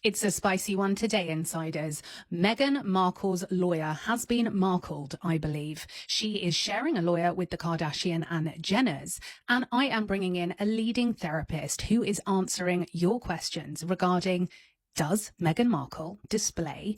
It's a spicy one today, insiders. Meghan Markle's lawyer has been markled, I believe. She is sharing a lawyer with the Kardashian and Jenners, and I am bringing in a leading therapist who is answering your questions regarding, does Meghan Markle display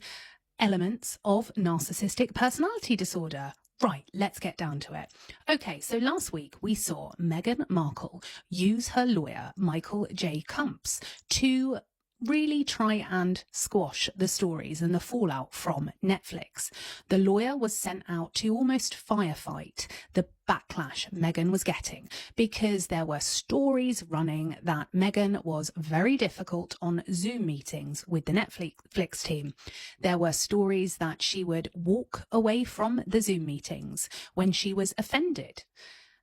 elements of narcissistic personality disorder? Right, let's get down to it. Okay, so last week we saw Meghan Markle use her lawyer, Michael J. Kumps, to really try and squash the stories and the fallout from Netflix. The lawyer was sent out to almost firefight the backlash Meghan was getting because there were stories running that Meghan was very difficult on Zoom meetings with the Netflix team. There were stories that she would walk away from the Zoom meetings when she was offended.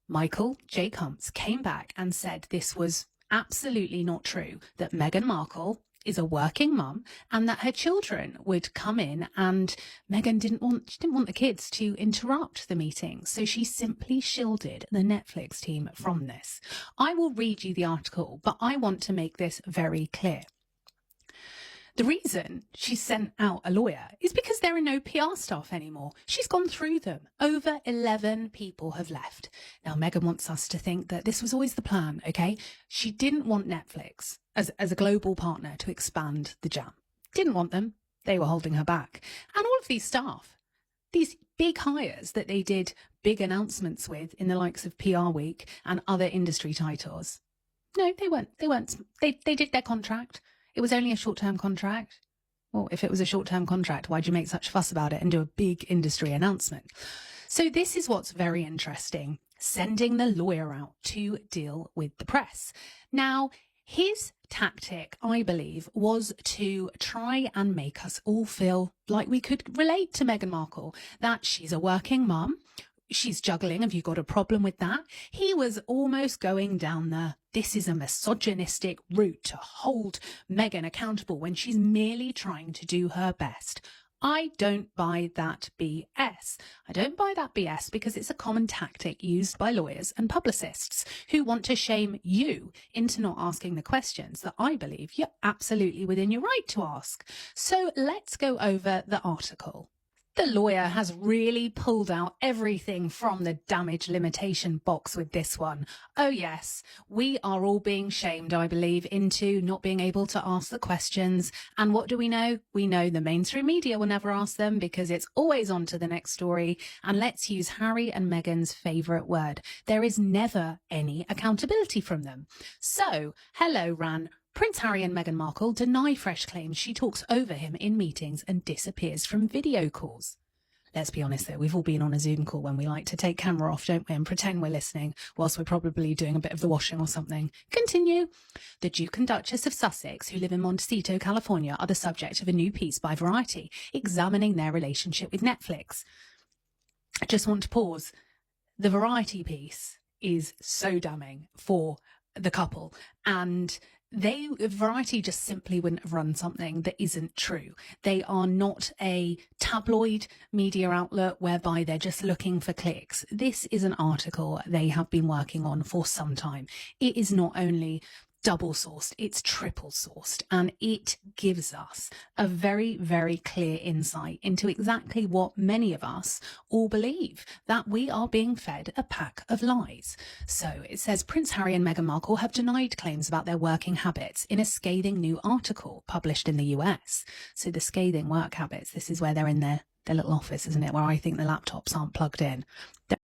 Michael J. Kumps came back and said this was absolutely not true, that Meghan Markle is a working mum and that her children would come in, and Meghan didn't want the kids to interrupt the meeting, so she simply shielded the Netflix team from this. I will read you the article, but I want to make this very clear. The reason she sent out a lawyer is because there are no PR staff anymore. She's gone through them. Over 11 people have left. Now, Meghan wants us to think that this was always the plan, okay? She didn't want Netflix as a global partner to expand the jam. Didn't want them. They were holding her back. And all of these staff, these big hires that they did big announcements with in the likes of PR Week and other industry titles. No, they weren't. They did their contract. It was only a short-term contract. Well, if it was a short-term contract, why'd you make such a fuss about it and do a big industry announcement? So this is what's very interesting, sending the lawyer out to deal with the press. Now, his tactic, I believe, was to try and make us all feel like we could relate to Meghan Markle, that she's a working mum. She's juggling. Have you got a problem with that? He was almost going down this is a misogynistic route to hold Meghan accountable when she's merely trying to do her best. I don't buy that BS. I don't buy that BS because it's a common tactic used by lawyers and publicists who want to shame you into not asking the questions that I believe you're absolutely within your right to ask. So let's go over the article. The lawyer has really pulled out everything from the damage limitation box with this one. Oh yes, we are all being shamed, I believe, into not being able to ask the questions. And what do we know? We know the mainstream media will never ask them because it's always on to the next story. And let's use Harry and Meghan's favourite word. There is never any accountability from them. So, hello, Ran. Prince Harry and Meghan Markle deny fresh claims she talks over him in meetings and disappears from video calls. Let's be honest though, we've all been on a Zoom call when we like to take camera off, don't we, and pretend we're listening whilst we're probably doing a bit of the washing or something. Continue. The Duke and Duchess of Sussex, who live in Montecito, California, are the subject of a new piece by Variety, examining their relationship with Netflix. I just want to pause. The Variety piece is so damning for the couple, and Variety just simply wouldn't have run something that isn't true. They are not a tabloid media outlet whereby they're just looking for clicks. This is an article they have been working on for some time. It is not only double sourced, it's triple sourced, and it gives us a very, very clear insight into exactly what many of us all believe, that we are being fed a pack of lies. So it says Prince Harry and Meghan Markle have denied claims about their working habits in a scathing new article published in the US. So the scathing work habits, this is where they're in their little office, isn't it, where I think the laptops aren't plugged in.